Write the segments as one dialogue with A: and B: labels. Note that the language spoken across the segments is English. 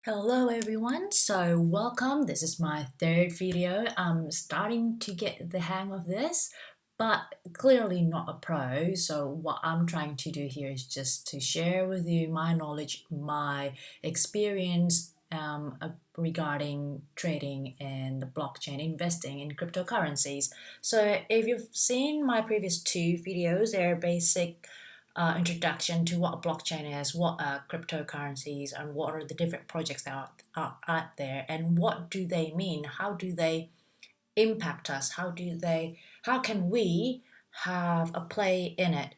A: Hello everyone, so welcome. This is my third video. I'm starting to get the hang of this, but clearly not a pro. So what I'm trying to do here is just to share with you my knowledge, my experience regarding trading and the blockchain, investing in cryptocurrencies. So if you've seen my previous two videos, they're basic introduction to what a blockchain is, what are cryptocurrencies, and what are the different projects that are out there, and what do they mean? How do they impact us? How can we have a play in it?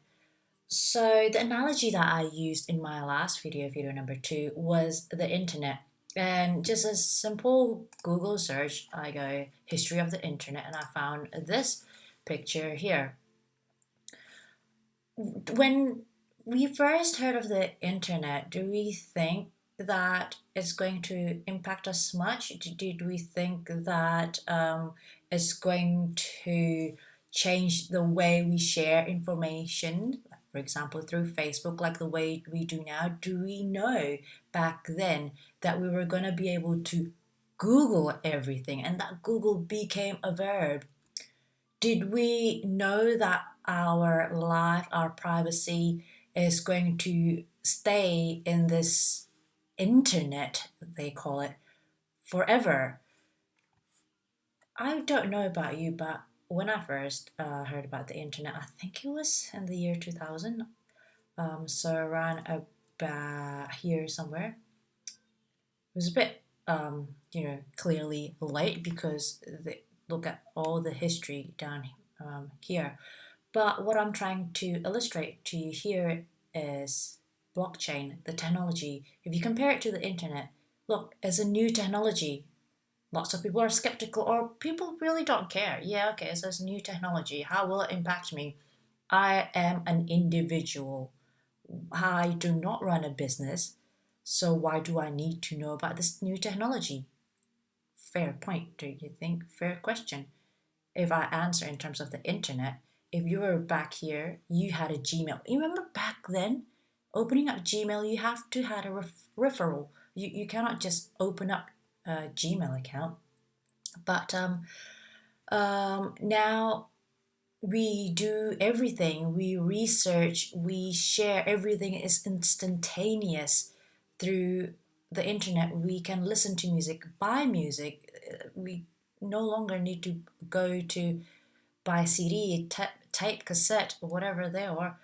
A: So the analogy that I used in my last video number two, was the internet. And just a simple Google search, I go history of the internet, and I found this picture here. When we first heard of the internet, do we think that it's going to impact us much? Did we think that it's going to change the way we share information, for example, through Facebook, like the way we do now? Do we know back then that we were going to be able to Google everything and that Google became a verb? Did we know that our life, our privacy is going to stay in this internet, they call it, forever? I don't know about you, but when I first heard about the internet, I think it was in the year 2000, so around about here somewhere. It was a bit, clearly late because look at all the history down here. But what I'm trying to illustrate to you here is blockchain, the technology. If you compare it to the internet, look, it's a new technology. Lots of people are skeptical, or people really don't care. Yeah, okay, so it's new technology. How will it impact me? I am an individual. I do not run a business. So why do I need to know about this new technology? Fair point, do you think? Fair question. If I answer in terms of the internet, if you were back here, you had a Gmail. You remember back then, opening up Gmail, you have to had a referral. You cannot just open up a Gmail account. But now we do everything. We research, we share. Everything is instantaneous through the internet. We can listen to music, buy music. We no longer need to go to buy CD, tape, cassette, or whatever they are.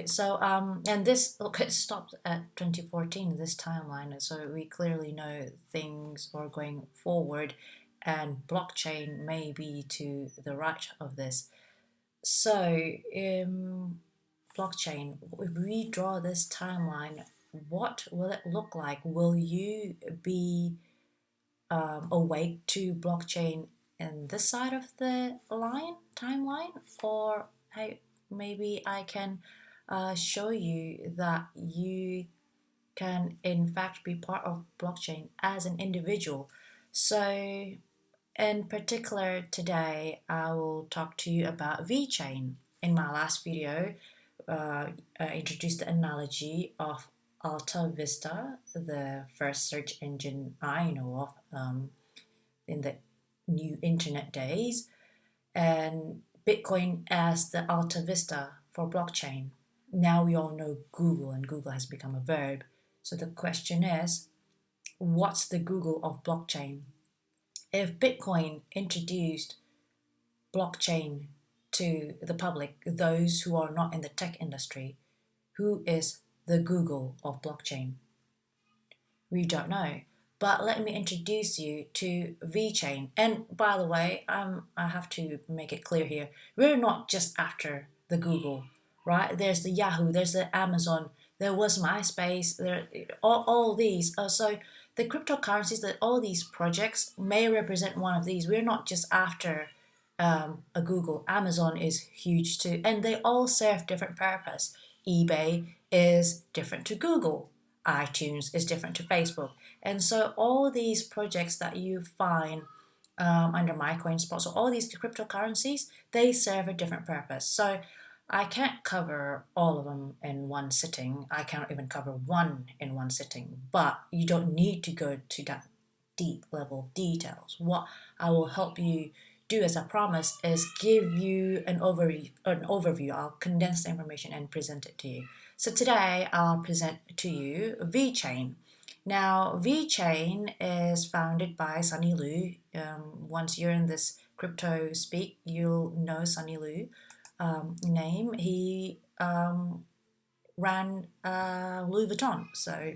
A: So and this, look, it stopped at 2014, this timeline. So we clearly know things are going forward, and blockchain may be to the right of this. So blockchain, if we draw this timeline, what will it look like? Will you be awake to blockchain in this side of the timeline, or hey, maybe I can show you that you can in fact be part of blockchain as an individual. So in particular today, I will talk to you about VeChain. In my last video, I introduced the analogy of Alta Vista, the first search engine I know of in the new internet days, and Bitcoin as the Alta Vista for blockchain. Now we all know Google, and Google has become a verb. So the question is, what's the Google of blockchain? If Bitcoin introduced blockchain to the public, those who are not in the tech industry, who is the Google of blockchain? We don't know. But let me introduce you to VeChain. And by the way, I have to make it clear here, we're not just after the Google, right? There's the Yahoo, there's the Amazon, there was MySpace, there all these. So the cryptocurrencies, that all these projects may represent one of these. We're not just after a Google. Amazon is huge too, and they all serve different purpose. eBay is different to Google. iTunes is different to Facebook. And so all these projects that you find under MyCoinSpot, so all these cryptocurrencies, they serve a different purpose. So I can't cover all of them in one sitting. I cannot even cover one in one sitting, but you don't need to go to that deep level of details. What I will help you do as a promise is give you an overview. I'll condense the information and present it to you. So today I'll present to you VeChain. Now, VeChain is founded by Sunny Lu. Once you're in this crypto speak, you'll know Sunny Lu name. He ran Louis Vuitton, so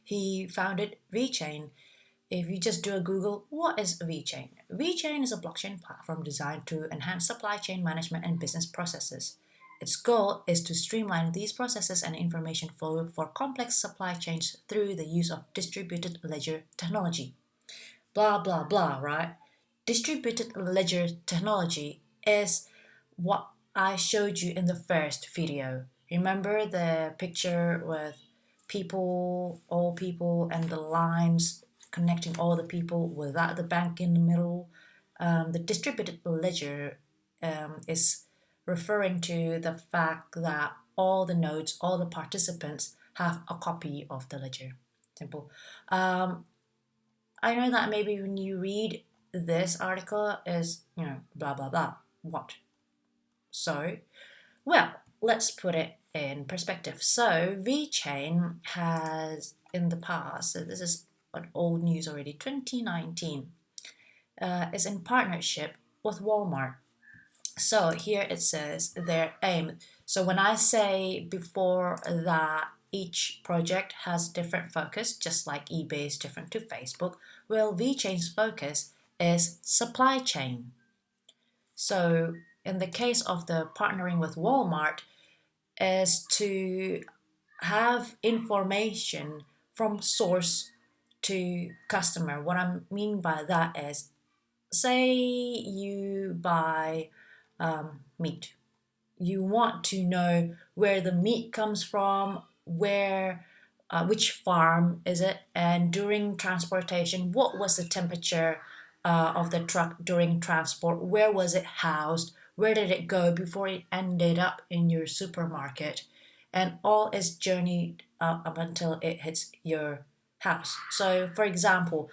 A: he founded VeChain. If you just do a Google, what is VeChain? VeChain is a blockchain platform designed to enhance supply chain management and business processes. Its goal is to streamline these processes and information flow for complex supply chains through the use of distributed ledger technology. Blah, blah, blah, right? Distributed ledger technology is what I showed you in the first video. Remember the picture with all people, and the lines connecting all the people without the bank in the middle? The distributed ledger is referring to the fact that all the nodes, all the participants have a copy of the ledger. Simple. I know that maybe when you read this article is, blah, blah, blah. What? So, well, let's put it in perspective. So, VeChain has in the past, so this is an old news already, 2019, is in partnership with Walmart. So here it says their aim. So when I say before that each project has different focus, just like eBay is different to Facebook, well, VeChain's focus is supply chain. So in the case of the partnering with Walmart is to have information from source to customer. What I mean by that is, say you buy meat. You want to know where the meat comes from, which farm is it, and during transportation, what was the temperature of the truck during transport? Where was it housed? Where did it go before it ended up in your supermarket? And all is journeyed up until it hits your house. So, for example,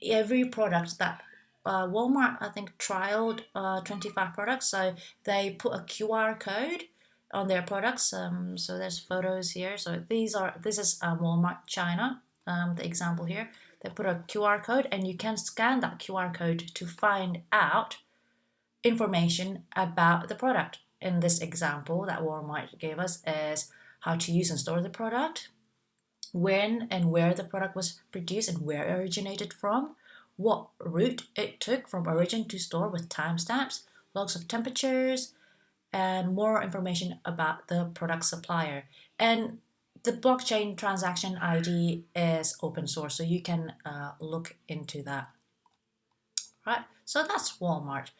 A: every product that Walmart, I think, trialed 25 products. So they put a QR code on their products. So there's photos here. So this is Walmart China, the example here. They put a QR code and you can scan that QR code to find out information about the product. In this example that Walmart gave us is how to use and store the product, when and where the product was produced and where it originated from, what route it took from origin to store with timestamps, logs of temperatures, and more information about the product supplier. And the blockchain transaction ID is open source, so you can look into that. Right, so that's Walmart.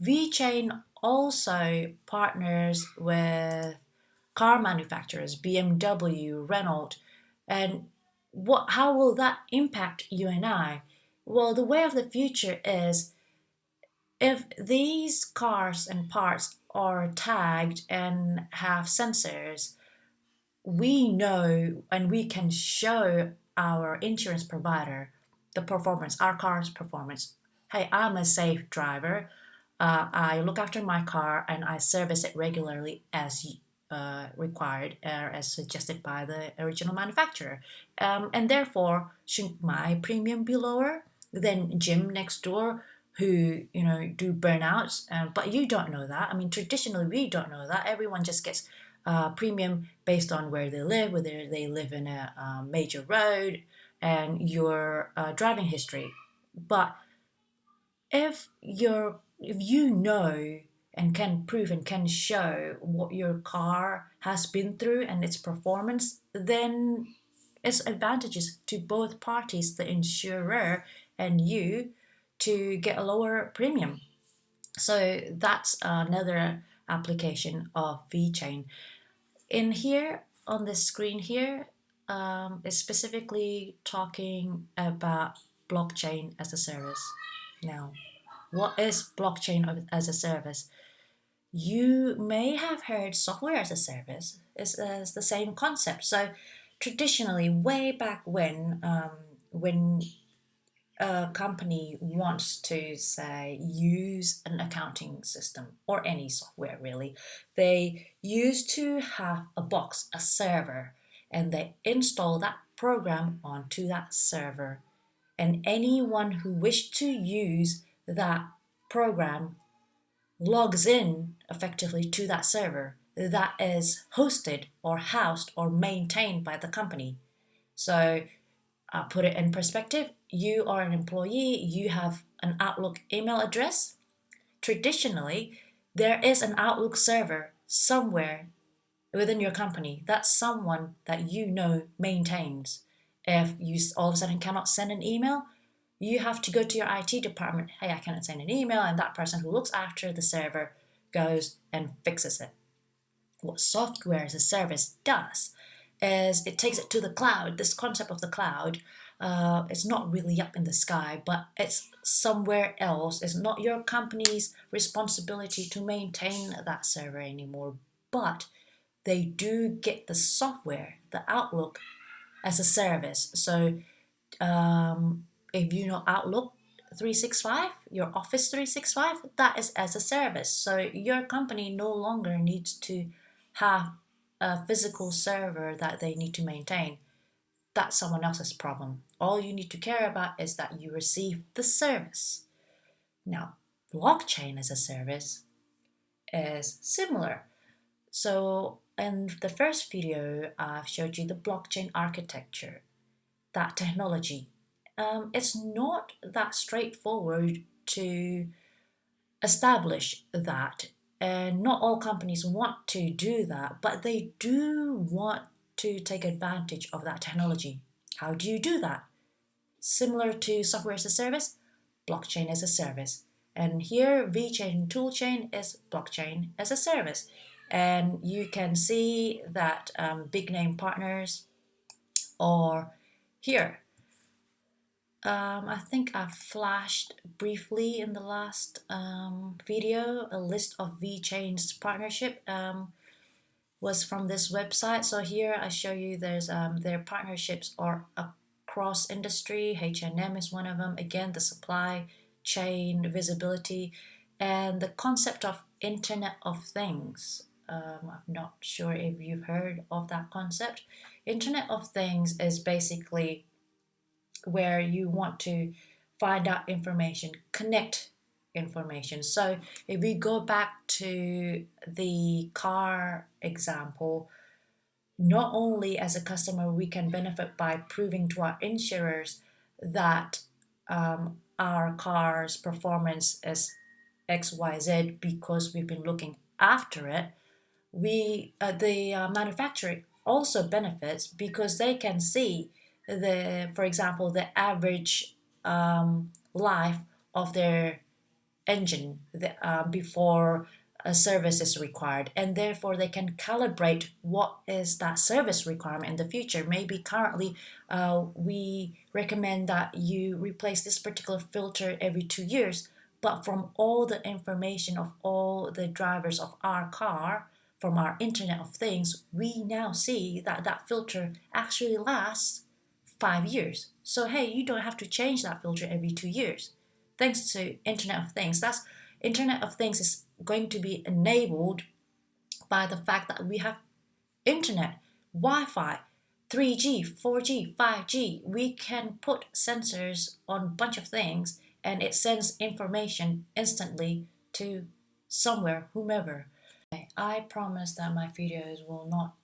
A: VeChain also partners with car manufacturers, BMW, Renault, and how will that impact you and I? Well, the way of the future is if these cars and parts are tagged and have sensors, we know and we can show our insurance provider the performance, our car's performance. Hey, I'm a safe driver. I look after my car and I service it regularly as required or as suggested by the original manufacturer. And therefore, should my premium be lower than Jim next door who do burnouts? But you don't know that. I mean, traditionally we don't know that. Everyone just gets premium based on where they live, whether they live in a major road and your driving history. But if you know and can prove and can show what your car has been through and its performance, then it's advantages to both parties, the insurer and you, to get a lower premium. So that's another application of VeChain. In here on the screen here is specifically talking about blockchain as a service. Now, what is blockchain as a service? You may have heard software as a service is the same concept. So traditionally, way back when a company wants to say use an accounting system or any software really, they used to have a box, a server, and they install that program onto that server, and anyone who wished to use that program logs in effectively to that server that is hosted or housed or maintained by the company. So put it in perspective, you are an employee, you have an Outlook email address. Traditionally, there is an Outlook server somewhere within your company that someone that you know maintains. If you all of a sudden cannot send an email, you have to go to your IT department. Hey, I cannot send an email, and that person who looks after the server goes and fixes it. What software as a service does is it takes it to the cloud. This concept of the cloud, it's not really up in the sky, but it's somewhere else. It's not your company's responsibility to maintain that server anymore, but they do get the software, the Outlook, as a service. So if you know Outlook 365, your Office 365, that is as a service. So your company no longer needs to have a physical server that they need to maintain. That's someone else's problem. All you need to care about is that you receive the service. Now, blockchain as a service is similar. So in the first video, I've showed you the blockchain architecture, that technology. It's not that straightforward to establish that, and not all companies want to do that, but they do want to take advantage of that technology. How do you do that? Similar to software as a service, blockchain as a service. And here, VeChain Toolchain is blockchain as a service. And you can see that big name partners are here. I think I flashed briefly in the last video a list of VeChain's partnership was from this website. So here I show you there's their partnerships are across industry. H&M is one of them. Again, the supply chain visibility and the concept of Internet of Things. I'm not sure if you've heard of that concept. Internet of Things is basically where you want to find out information, connect information. So if we go back to the car example, not only as a customer we can benefit by proving to our insurers that our car's performance is XYZ because we've been looking after it, the manufacturer also benefits because they can see for example, the average life of their engine before a service is required, and therefore they can calibrate what is that service requirement in the future. Maybe currently we recommend that you replace this particular filter every 2 years, but from all the information of all the drivers of our car, from our Internet of Things, we now see that that filter actually lasts 5 years. So hey, you don't have to change that filter every 2 years. Thanks to Internet of Things. That's Internet of Things is going to be enabled by the fact that we have internet, Wi-Fi, 3G, 4G, 5G. We can put sensors on a bunch of things and it sends information instantly to somewhere, whomever. I promise that my videos will not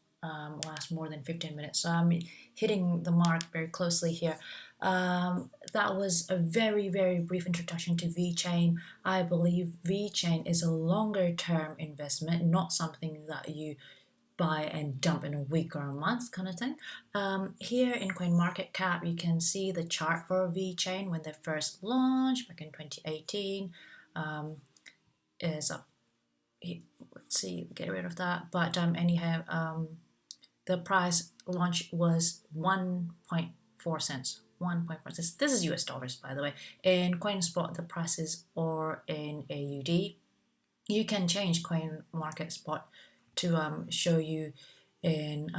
A: last more than 15 minutes. So I'm hitting the mark very closely here. That was a very, very brief introduction to VeChain. I believe VeChain is a longer term investment, not something that you buy and dump in a week or a month kind of thing. Here in CoinMarketCap, you can see the chart for VeChain when they first launched back in 2018. Is up. Let's see, get rid of that. But anyhow, the price launch was 1.4 cents. 1.4 cents. This is US dollars, by the way. In CoinSpot, the prices are in AUD. you can change Coin Market Spot to show you in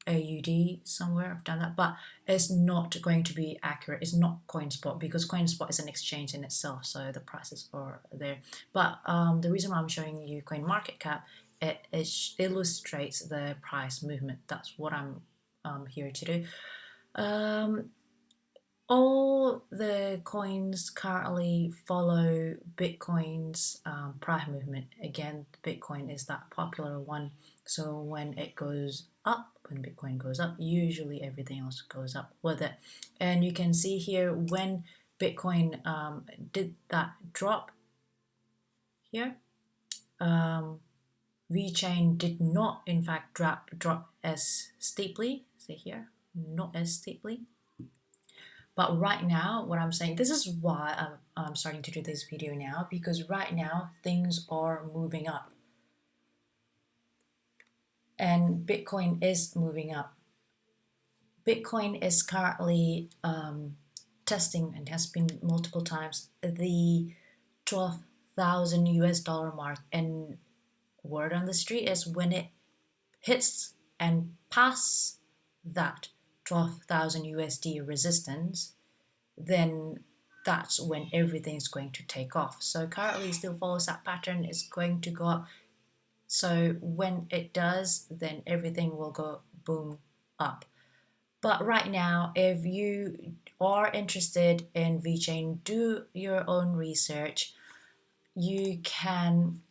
A: AUD somewhere. I've done that, but it's not going to be accurate. It's not CoinSpot because CoinSpot is an exchange in itself, so the prices are there. But the reason why I'm showing you CoinMarketCap, it illustrates the price movement. That's what I'm here to do. All the coins currently follow Bitcoin's price movement. Again, Bitcoin is that popular one. So when it goes up, when Bitcoin goes up, usually everything else goes up with it. And you can see here when Bitcoin did that drop here, VeChain did not in fact drop as steeply. See here, not as steeply. But right now, what I'm saying, this is why I'm starting to do this video now, because right now things are moving up and Bitcoin is moving up. Bitcoin is currently testing and has been multiple times the 12,000 US dollar mark. And word on the street is when it hits and passes that 12,000 USD resistance, then that's when everything's going to take off. So currently it still follows that pattern, it's going to go up. So when it does, then everything will go boom up. But right now, if you are interested in VeChain, do your own research. You can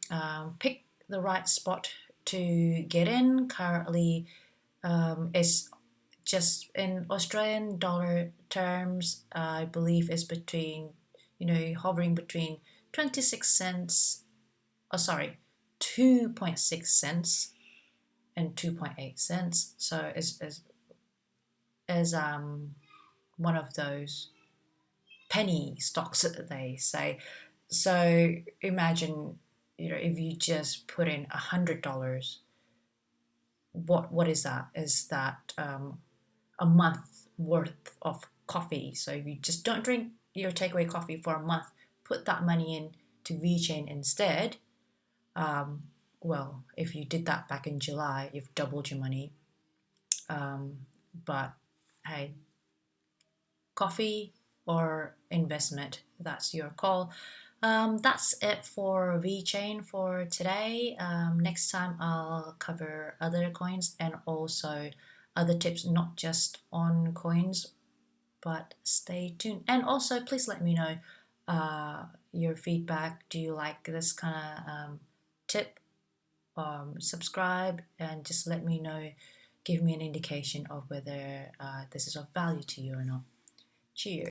A: pick the right spot to get in. Currently, it's just in Australian dollar terms, I believe is between, hovering between 26 cents, oh sorry, 2.6 cents and 2.8 cents. So is one of those penny stocks that they say. So imagine, if you just put in $100, what is that? Is that a month worth of coffee? So if you just don't drink your takeaway coffee for a month, put that money in to VeChain instead. Well, if you did that back in July, you've doubled your money. But hey, coffee or investment, that's your call. That's it for VeChain for today. Next time I'll cover other coins and also other tips, not just on coins, but stay tuned. And also, please let me know your feedback. Do you like this kind of tip? Subscribe and just let me know. Give me an indication of whether this is of value to you or not. Cheers.